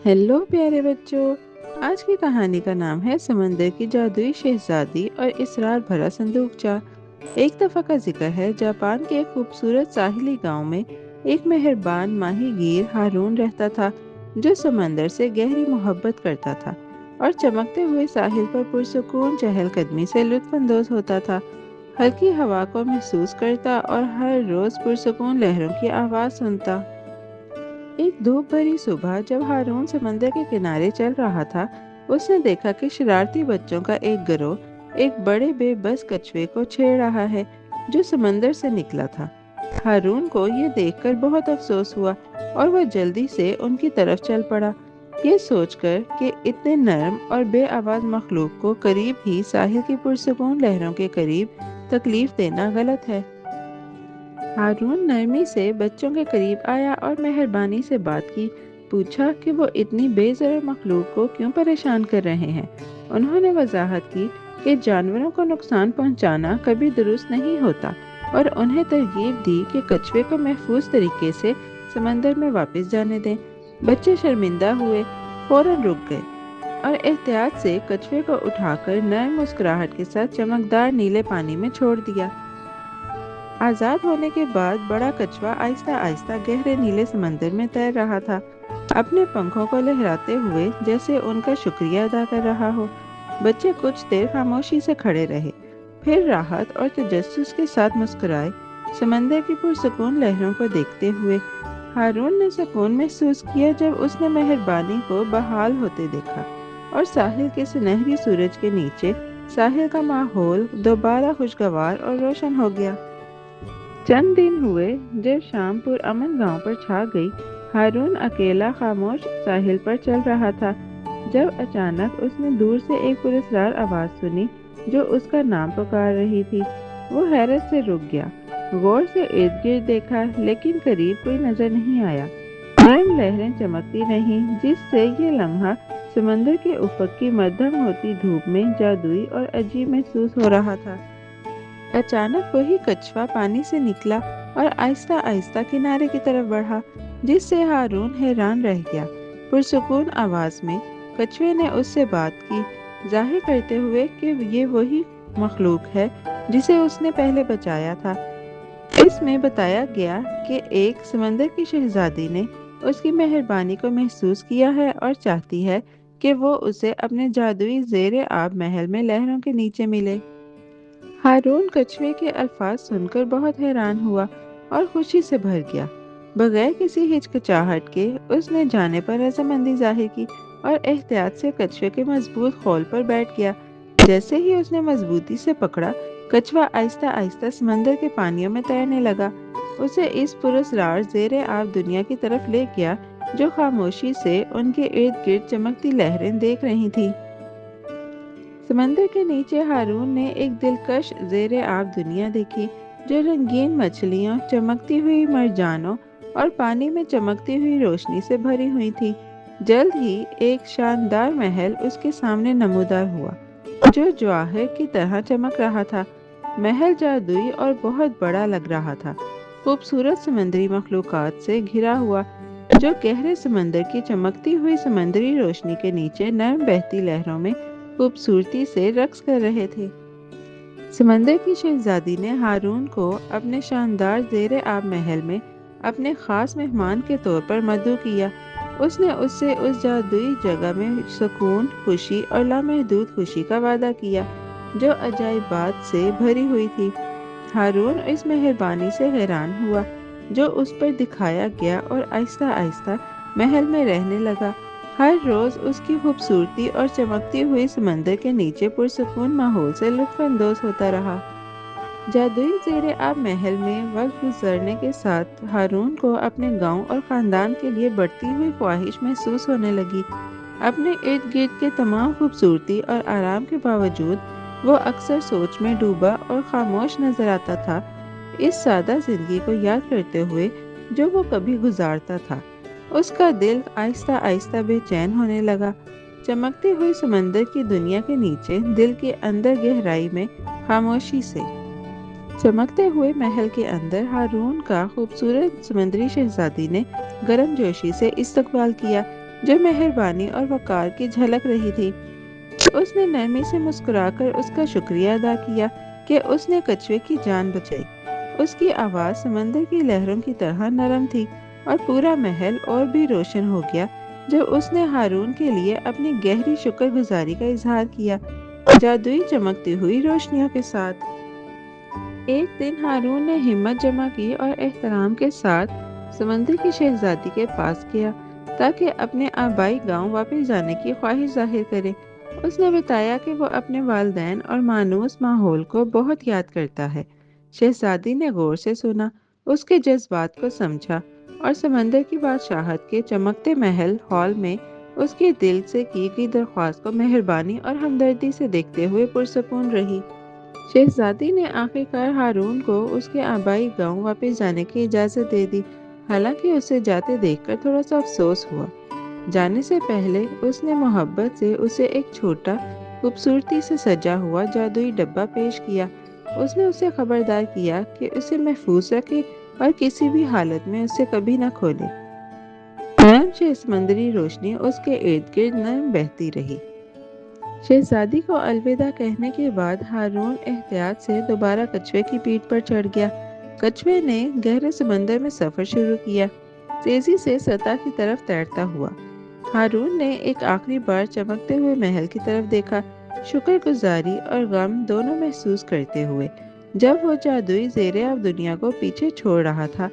Hello प्यारे बच्चों। आज की कहानी का नाम है समंदर की जादुई शहजादी और इसरार भरा संदूकचा। एक दफा का जिक्र है, जापान के एक खूबसूरत साहिली गांव में एक मेहरबान माहीगीर हारून रहता था, जो समंदर से गहरी मोहब्बत करता था और चमकते हुए साहिल पर पुरसुकून चहलकदमी से लुत्फानंदोज होता था। हल्की हवा को महसूस करता और हर रोज पुरसुकून लहरों की आवाज सुनता। एक धूप भरी सुबह जब हारून समंदर के किनारे चल रहा था, उसने देखा कि शरारती बच्चों का एक गिरोह एक बड़े बेबस कछुए को छेड़ रहा है, जो समंदर से निकला था। हारून को ये देखकर बहुत अफसोस हुआ और वह जल्दी से उनकी तरफ चल पड़ा, ये सोचकर कि इतने नरम और बेआवाज मखलूक को करीब ही साहिल की पुरसुकून लहरों के करीब तकलीफ देना गलत है। हारून नरमी से बच्चों के करीब आया और मेहरबानी से बात की। पूछा कि वो इतनी बेज़र मखलूक को क्यों परेशान कर रहे हैं। उन्होंने वजाहत की कि जानवरों को नुकसान पहुंचाना कभी दुरुस्त नहीं होता और उन्हें तरगीब दी कि कछुए को महफूज तरीके से समंदर में वापस जाने दें। बच्चे शर्मिंदा हुए, फौरन रुक गए और एहतियात से कछुए को उठाकर नए मुस्कुराहट के साथ चमकदार नीले पानी में छोड़ दिया। आजाद होने के बाद बड़ा कछुआ आहिस्ता आहिस्ता गहरे नीले समंदर में तैर रहा था, अपने पंखों को लहराते हुए जैसे उनका शुक्रिया अदा कर रहा हो। बच्चे कुछ देर खामोशी से खड़े रहे, फिर राहत और तजस्सुस के साथ मुस्कुराए, समंदर की पुरसुकून लहरों को देखते हुए। हारून ने सुकून महसूस किया जब उसने मेहरबानी को बहाल होते देखा और साहिल के सुनहरी सूरज के नीचे साहिल का माहौल दोबारा खुशगवार और रोशन हो गया। चंद दिन हुए जब शाम अमन गांव पर छा गई। हारून अकेला खामोश साहिल पर चल रहा था, जब अचानक उसने दूर से एक पुरस्कार आवाज सुनी जो उसका नाम पुकार रही थी। वो हैरत से रुक गया, गौर से इर्द गिर्द देखा, लेकिन करीब कोई नजर नहीं आया। नरम लहरें चमकती रहीं, जिससे ये लम्हा समंदर के उफक की मध्यम होती धूप में जादुई और अजीब महसूस हो रहा था। अचानक वही कछुआ पानी से निकला और आहिस्ता आहिस्ता किनारे की तरफ बढ़ा, जिससे हारून हैरान रह गया। पुरसुकून आवाज में कछुए ने उससे बात की, जाहिर करते हुए कि ये वही मखलूक है जिसे उसने पहले बचाया था। इसमें बताया गया कि एक समंदर की शहजादी ने उसकी मेहरबानी को महसूस किया है और चाहती है कि वो उसे अपने जादुई ज़ेरे आब महल में लहरों के नीचे मिले। हारून कछुए के अल्फाज सुनकर बहुत हैरान हुआ और खुशी से भर गया। बगैर किसी हिचकिचाहट के उसने जाने पर रजामंदी जाहिर की और एहतियात से कछुए के मजबूत खोल पर बैठ गया। जैसे ही उसने मजबूती से पकड़ा, कछुआ आहिस्ता आहिस्ता समंदर के पानियों में तैरने लगा। उसे इस पुरस्कार ज़ेरे आब दुनिया की तरफ ले गया, जो खामोशी से उनके इर्द गिर्द चमकती लहरें देख रही थी। समंदर के नीचे हारून ने एक दिलकश ज़ेरे आब दुनिया देखी, जो रंगीन मछलियों, चमकती हुई मरजानों और पानी में चमकती हुई रोशनी से भरी हुई थी। जल्द ही एक शानदार महल उसके सामने नमूदार हुआ, जो जवाहर की तरह चमक रहा था। महल जादुई और बहुत बड़ा लग रहा था, खूबसूरत समंदरी मखलूकात से घिरा हुआ, जो गहरे समंदर की चमकती हुई समंदरी रोशनी के नीचे नरम बहती लहरों में खूबसूरती से रक्स कर रहे थे। समंदर की शहजादी ने हारून को अपने शानदार ज़ेरे आब महल में अपने खास मेहमान के तौर पर मदऊ किया। उसने उससे उस जादुई जगह में सुकून, खुशी और लामहदूद खुशी का वादा किया, जो अजाइबात से भरी हुई थी। हारून इस मेहरबानी से हैरान हुआ जो उस पर दिखाया गया और आहिस्ता आहिस्ता महल में रहने लगा। हर रोज उसकी खूबसूरती और चमकती हुई समंदर के नीचे पुरसुकून माहौल से लुत्फानंदोज होता रहा। जादुई ज़ेरे आब महल में वक्त गुजरने के साथ हारून को अपने गांव और ख़ानदान के लिए बढ़ती हुई ख्वाहिश महसूस होने लगी। अपने इर्द गिर्द के तमाम खूबसूरती और आराम के बावजूद वो अक्सर सोच में डूबा और खामोश नजर आता था, इस सादा जिंदगी को याद करते हुए जो वो कभी गुजारता था। उसका दिल आहिस्ता आहिस्ता बेचैन होने लगा। चमकती हुई समंदर की दुनिया के नीचे दिल के अंदर गहराई में खामोशी से चमकते हुए महल के अंदर हारून का खूबसूरत समंदरी शहजादी ने गर्मजोशी से इस्तकबाल किया। جو مہربانی اور وقار کی جھلک رہی تھی۔ اس نے نرمی سے مسکرا کر اس کا شکریہ ادا کیا کہ اس نے کچھوے کی جان بچائی۔ اس کی آواز سمندر کی لہروں کی طرح نرم تھی اور پورا محل اور بھی روشن ہو گیا جب اس نے ہارون کے لیے اپنی گہری شکر گزاری کا اظہار کیا، جادوئی چمکتی ہوئی روشنیوں کے ساتھ۔ ایک دن ہارون نے ہمت جمع کی اور احترام کے ساتھ سمندر کی شہزادی کے پاس گیا تاکہ اپنے آبائی گاؤں واپس جانے کی خواہش ظاہر کرے۔ اس نے بتایا کہ وہ اپنے والدین اور مانوس ماحول کو بہت یاد کرتا ہے۔ شہزادی نے غور سے سنا، اس کے جذبات کو سمجھا اور سمندر کی بادشاہت کے چمکتے محل ہال میں اس کے دل سے کی گئی درخواست کو مہربانی اور ہمدردی سے دیکھتے ہوئے پرسکون رہی۔ شہزادی نے آخرکار ہارون کو اس کے آبائی گاؤں واپس جانے کی اجازت دے دی، حالانکہ اسے جاتے دیکھ کر تھوڑا سا افسوس ہوا۔ جانے سے پہلے اس نے محبت سے اسے ایک چھوٹا، خوبصورتی سے سجا ہوا جادوئی ڈبہ پیش کیا۔ اس نے اسے خبردار کیا کہ اسے محفوظ رکھے اور کسی بھی حالت میں اسے کبھی نہ کھولے۔ نرم سمندری روشنی اس کے ارد گرد نرم بہتی رہی۔ شہزادی کو الوداع کہنے کے بعد ہارون احتیاط سے دوبارہ کچھوے کی پیٹھ پر چڑھ گیا۔ کچھوے نے گہرے سمندر میں سفر شروع کیا، تیزی سے سطح کی طرف تیرتا ہوا۔ ہارون نے ایک آخری بار چمکتے ہوئے محل کی طرف دیکھا، شکر گزاری اور غم دونوں محسوس کرتے ہوئے، جب وہ جادوئی زیر آب دنیا کو پیچھے چھوڑ رہا تھا،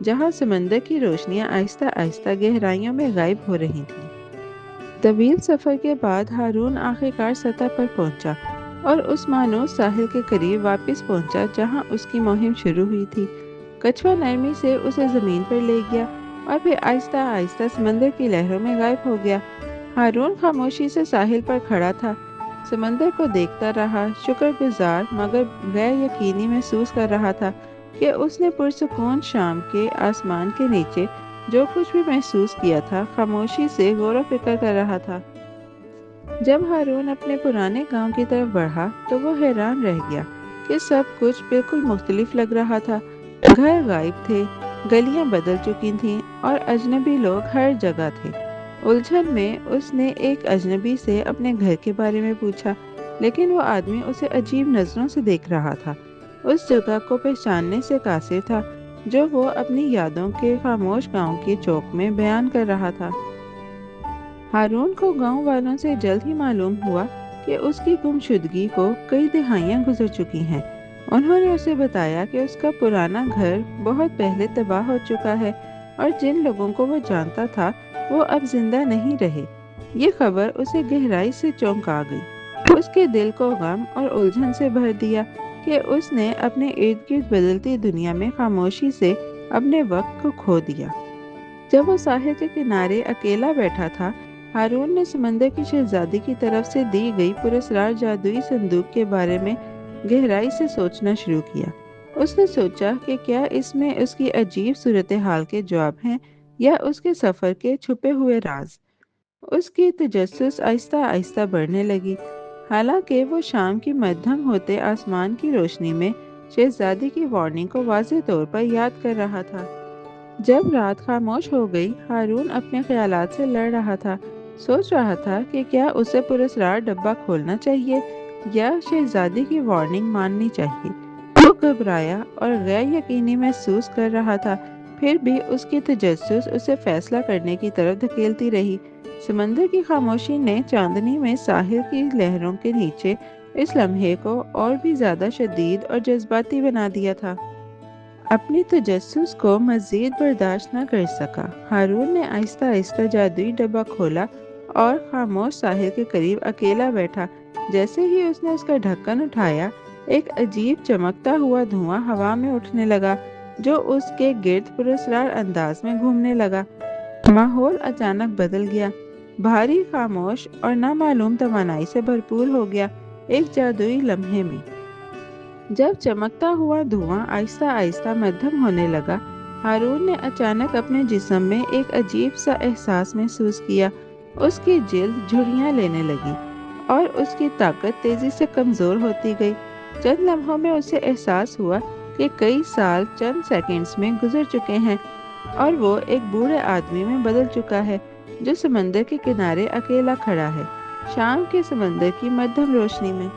جہاں سمندر کی روشنیاں آہستہ آہستہ گہرائیوں میں غائب ہو رہی تھیں۔ طویل سفر کے بعد ہارون آخرکار سطح پر پہنچا اور اس مانوس ساحل کے قریب واپس پہنچا جہاں اس کی مہم شروع ہوئی تھی۔ کچھوا نرمی سے اسے زمین پر لے گیا اور پھر آہستہ آہستہ سمندر کی لہروں میں غائب ہو گیا۔ ہارون خاموشی سے ساحل پر کھڑا تھا، سمندر کو دیکھتا رہا، شکر گزار مگر غیر یقینی محسوس کر رہا تھا کہ اس نے پرسکون شام کے آسمان کے نیچے جو کچھ بھی محسوس کیا تھا، خاموشی سے غور و فکر کر رہا تھا۔ جب ہارون اپنے پرانے گاؤں کی طرف بڑھا تو وہ حیران رہ گیا کہ سب کچھ بالکل مختلف لگ رہا تھا۔ گھر غائب تھے، گلیاں بدل چکی تھیں اور اجنبی لوگ ہر جگہ تھے۔ الجھن میں اس نے ایک اجنبی سے اپنے گھر کے بارے میں پوچھا، لیکن وہ آدمی اسے عجیب نظروں سے دیکھ رہا تھا، اس جگہ کو پہچاننے سے قاصر تھا جو وہ اپنی یادوں کے خاموش گاؤں کے چوک میں بیان کر رہا تھا۔ ہارون کو گاؤں والوں سے جلد ہی معلوم ہوا کہ اس کی گمشدگی کو کئی دہائیاں گزر چکی ہیں۔ انہوں نے اسے بتایا کہ اس کا پرانا گھر بہت پہلے تباہ ہو چکا ہے اور جن لوگوں کو وہ جانتا تھا وہ اب زندہ نہیں رہے۔ یہ خبر اسے گہرائی سے چونکا گئی، اس کے دل کو غم اور الجھن سے بھر دیا کہ اس نے اپنے ارد گرد بدلتی دنیا میں خاموشی سے اپنے وقت کو کھو دیا۔ جب وہ ساحل کے کنارے اکیلا بیٹھا تھا، ہارون نے سمندر کی شہزادی کی طرف سے دی گئی پراسرار جادوئی صندوق کے بارے میں گہرائی سے سوچنا شروع کیا۔ اس نے سوچا کہ کیا اس میں اس کی عجیب صورتحال کے جواب ہیں یا اس کے سفر کے چھپے ہوئے راز۔ اس کی تجسس آہستہ آہستہ بڑھنے لگی، حالانکہ وہ شام کی مدھم ہوتے آسمان کی روشنی میں شہزادی کی وارننگ کو واضح طور پر یاد کر رہا تھا۔ جب رات خاموش ہو گئی، ہارون اپنے خیالات سے لڑ رہا تھا، سوچ رہا تھا کہ کیا اسے پراسرار ڈبہ کھولنا چاہیے یا شہزادی کی وارننگ ماننی چاہیے۔ وہ گھبرایا اور غیر یقینی محسوس کر رہا تھا، پھر بھی اس کی تجسس اسے فیصلہ کرنے کی طرف دھکیلتی رہی۔ سمندر کی خاموشی نے چاندنی میں ساحل کی لہروں کے نیچے اس لمحے کو اور بھی زیادہ شدید اور جذباتی بنا دیا تھا۔ اپنی تجسس کو مزید برداشت نہ کر سکا، ہارون نے آہستہ آہستہ جادوئی ڈبہ کھولا اور خاموش ساحل کے قریب اکیلا بیٹھا۔ جیسے ہی اس نے اس کا ڈھکن اٹھایا، ایک عجیب چمکتا ہوا دھواں ہوا میں اٹھنے لگا جو اس کے گرد پراسرار انداز میں گھومنے لگا۔ ماحول اچانک بدل گیا، بھاری، خاموش اور نامعلوم توانائی سے بھرپور ہو گیا۔ ایک جادوئی لمحے میں جب چمکتا ہوا دھواں آہستہ آہستہ مدھم ہونے لگا، ہارون نے اچانک اپنے جسم میں ایک عجیب سا احساس محسوس کیا۔ اس کی جلد جھریاں لینے لگی اور اس کی طاقت تیزی سے کمزور ہوتی گئی۔ چند لمحوں میں اسے احساس ہوا کہ کئی سال چند سیکنڈز میں گزر چکے ہیں اور وہ ایک بوڑھے آدمی میں بدل چکا ہے۔ जो समंदर के किनारे अकेला खड़ा है, शाम के समंदर की मध्यम रोशनी में।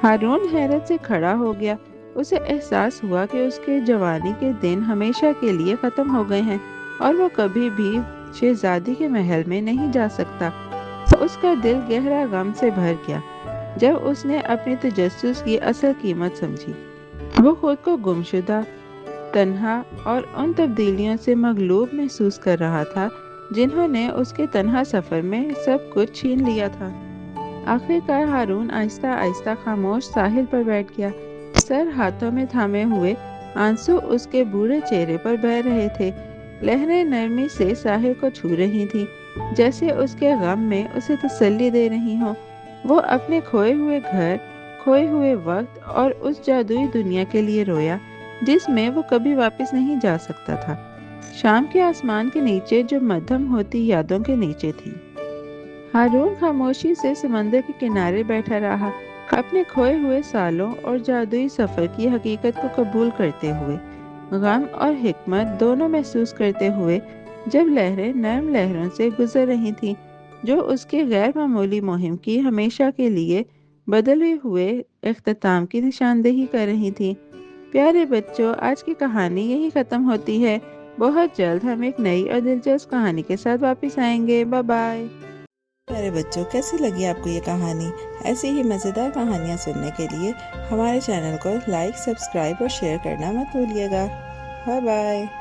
हारून हैरत से खड़ा हो गया। उसे एहसास हुआ कि उसके जवानी के दिन हमेशा के लिए खत्म हो गए हैं और वो कभी भी शहजादी के महल में नहीं जा सकता। उसका दिल गहरा गम से भर गया जब उसने अपने तजस्सुस की असल कीमत समझी। वो खुद को गुमशुदा, तन्हा और उन तब्दीलियों से मगलूब महसूस कर रहा था जिन्होंने उसके तन्हा सफर में सब कुछ छीन लिया था। आखिरकार हारून आहिस्ता आहिस्ता खामोश साहिल पर बैठ गया। सर हाथों में थामे हुए, आंसू उसके बूढ़े चेहरे पर बह रहे थे। लहरें नरमी से साहिल को छू रही थीं, जैसे उसके गम में उसे तसल्ली दे रही हों। वो अपने खोए हुए घर, खोए हुए वक्त और उस जादुई दुनिया के लिए रोया जिसमें वो कभी वापस नहीं जा सकता था। शाम के आसमान के नीचे जो मध्यम होती यादों के नीचे थी। हारून खामोशी से समंदर के किनारे बैठा रहा, अपने खोए हुए सालों और जादुई सफर की हकीकत को कबूल करते हुए, गम और हिकमत दोनों महसूस करते हुए। जब लहरें नरम लहरों से गुजर रही थीं जो उसके गैर मामूली मुहिम की हमेशा के लिए बदले हुए इख्तिताम की निशानदेही कर रही थी। प्यारे बच्चों, आज की कहानी यही खत्म होती है। बहुत जल्द हम एक नई और दिलचस्प कहानी के साथ वापस आएंगे। Bye bye. प्यारे बच्चों, कैसी लगी आपको ये कहानी? ऐसी ही मज़ेदार कहानियाँ सुनने के लिए हमारे चैनल को लाइक, सब्सक्राइब और शेयर करना मत भूलिएगा। Bye bye.